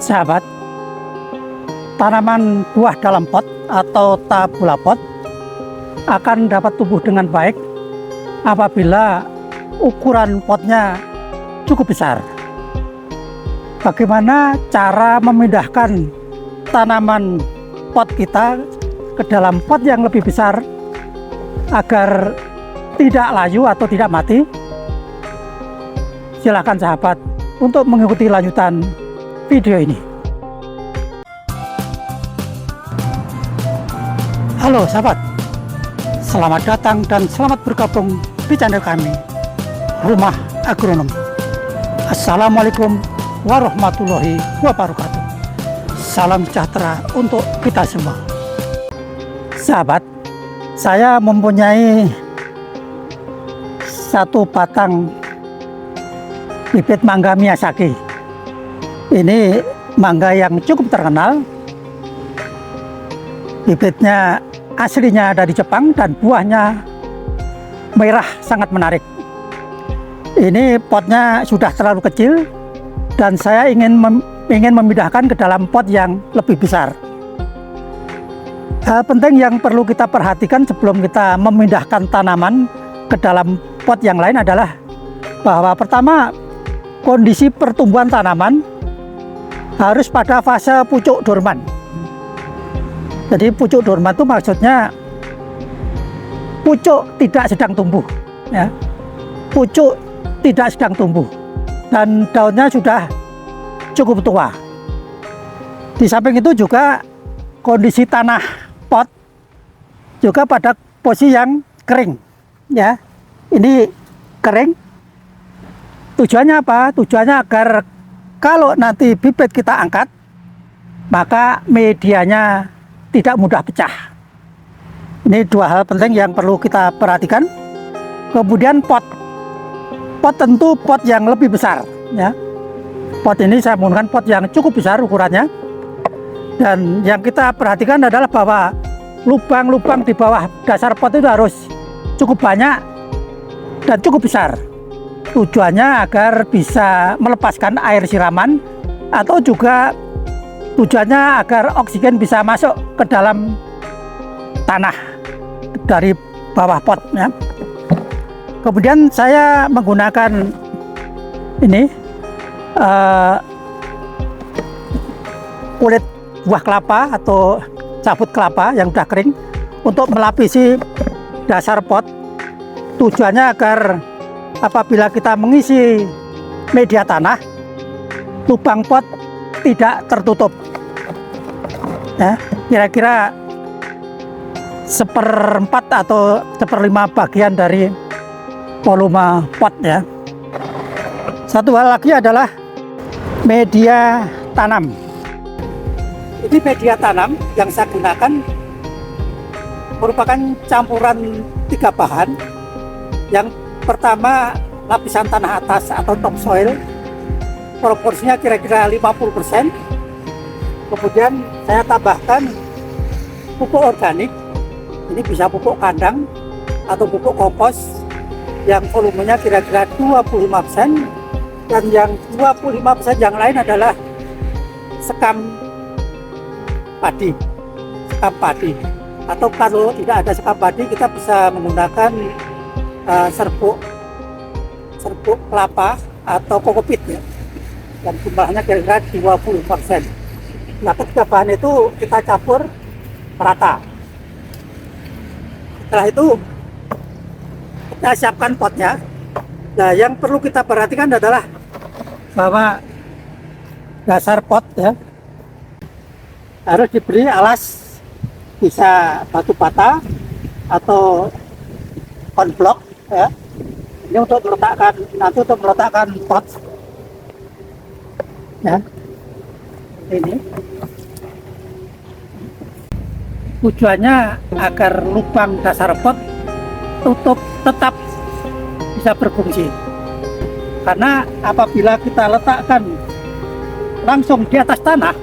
Sahabat, tanaman buah dalam pot atau tabula pot akan dapat tumbuh dengan baik apabila ukuran potnya cukup besar. Bagaimana cara memindahkan tanaman pot kita ke dalam pot yang lebih besar agar tidak layu atau tidak mati? Silakan sahabat untuk mengikuti lanjutan video ini. Halo sahabat, selamat datang dan selamat bergabung di channel kami, Rumah Agronom. Assalamualaikum warahmatullahi wabarakatuh. Salam sejahtera untuk kita semua. Sahabat, saya mempunyai satu batang bibit mangga Miyazaki. Ini mangga yang cukup terkenal. Bibitnya aslinya dari Jepang dan buahnya merah, sangat menarik. Ini potnya sudah terlalu kecil dan saya ingin memindahkan ke dalam pot yang lebih besar. Hal penting yang perlu kita perhatikan sebelum kita memindahkan tanaman ke dalam pot yang lain adalah bahwa pertama, kondisi pertumbuhan tanaman harus pada fase pucuk dorman. Jadi pucuk dorman itu maksudnya pucuk tidak sedang tumbuh, ya. Pucuk tidak sedang tumbuh dan daunnya sudah cukup tua. Di samping itu juga kondisi tanah pot juga pada posisi yang kering, ya. Ini kering. Tujuannya apa? Tujuannya agar kalau nanti bibit kita angkat, maka medianya tidak mudah pecah. Ini dua hal penting yang perlu kita perhatikan. Kemudian pot tentu pot yang lebih besar, ya. Pot ini saya menggunakan pot yang cukup besar ukurannya. Dan yang kita perhatikan adalah bahwa lubang-lubang di bawah dasar pot itu harus cukup banyak dan cukup besar. Tujuannya agar bisa melepaskan air siraman atau juga tujuannya agar oksigen bisa masuk ke dalam tanah dari bawah pot, ya. Kemudian saya menggunakan ini kulit buah kelapa atau cabut kelapa yang sudah kering untuk melapisi dasar pot. Tujuannya agar apabila kita mengisi media tanah, lubang pot tidak tertutup, ya. Kira-kira 1/4 atau 1/5 bagian dari volume pot, ya. Satu hal lagi adalah media tanam. Ini media tanam yang saya gunakan merupakan campuran 3 bahan. Yang pertama, lapisan tanah atas atau topsoil, proporsinya kira-kira 50%. Kemudian saya tambahkan pupuk organik. Ini bisa pupuk kandang atau pupuk kompos yang volumenya kira-kira 25%. Dan yang 25% yang lain adalah sekam padi. Atau kalau tidak ada sekam padi, kita bisa menggunakan serbuk kelapa atau kokopit, ya, yang jumlahnya kira-kira 20%. Nah, ketiga bahan itu kita campur merata. Setelah itu kita siapkan potnya. Nah, yang perlu kita perhatikan adalah bahwa dasar pot, ya, harus diberi alas, bisa batu bata atau konblok, ya. Ini untuk meletakkan pot, ya. Ini tujuannya agar lubang dasar pot tetap bisa berfungsi. Karena apabila kita letakkan langsung di atas tanah,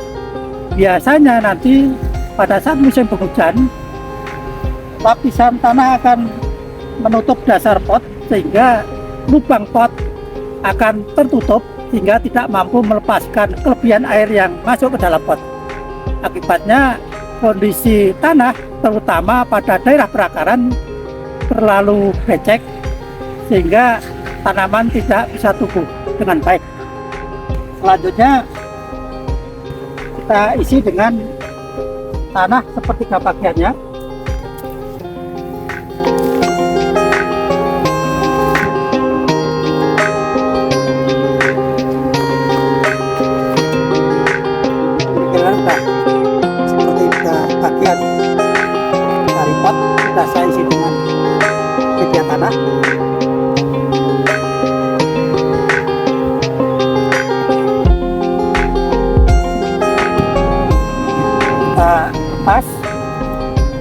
biasanya nanti pada saat musim penghujan, lapisan tanah akan menutup dasar pot sehingga lubang pot akan tertutup sehingga tidak mampu melepaskan kelebihan air yang masuk ke dalam pot. Akibatnya kondisi tanah terutama pada daerah perakaran terlalu becek sehingga tanaman tidak bisa tumbuh dengan baik. Selanjutnya kita isi dengan tanah sepertiga bagiannya. Bagian dari pot sudah saya isi dengan media tanah. Kita pas,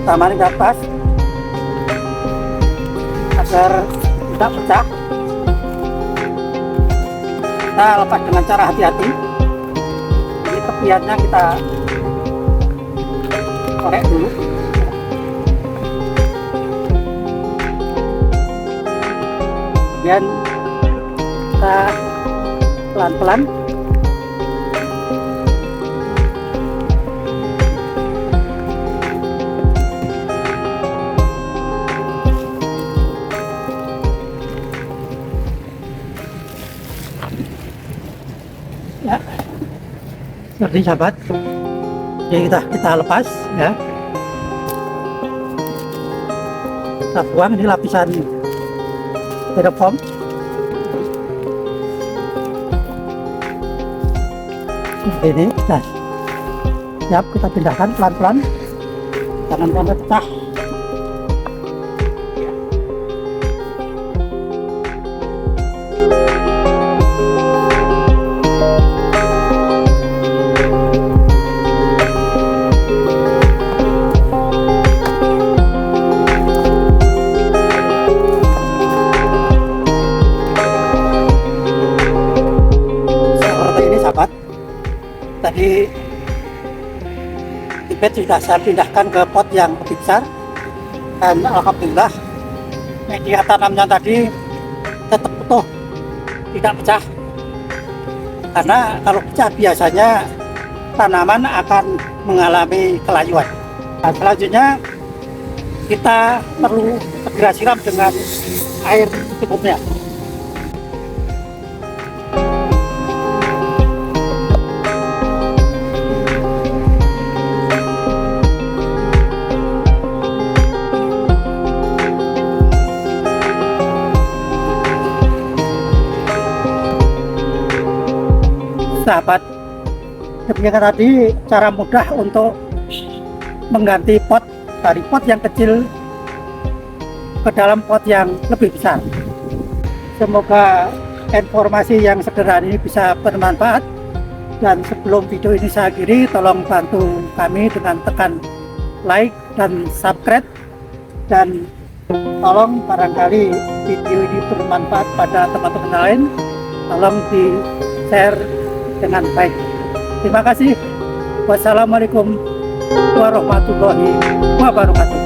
tanaman kita pas agar tidak pecah. Kita lepas dengan cara hati-hati. Ini tepiannya kita korek dulu. Kemudian kita pelan-pelan ya, seperti sahabat. Jadi kita lepas ya, kita buang ini lapisan styrofoam. Seperti ini, nah, siap kita pindahkan pelan-pelan, jangan sampai pecah. Tadi bibit sudah saya pindahkan ke pot yang lebih besar, dan alhamdulillah media tanamnya tadi tetap utuh, tidak pecah. Karena kalau pecah biasanya tanaman akan mengalami kelayuan. Nah, selanjutnya kita perlu segera siram dengan air secukupnya. Sahabat, demikian tadi cara mudah untuk mengganti pot dari pot yang kecil ke dalam pot yang lebih besar. Semoga informasi yang sederhana ini bisa bermanfaat, dan sebelum video ini saya akhiri, tolong bantu kami dengan tekan like dan subscribe, dan tolong barangkali video ini bermanfaat pada teman-teman lain, tolong di share dengan baik. Terima kasih. Wassalamualaikum warahmatullahi wabarakatuh.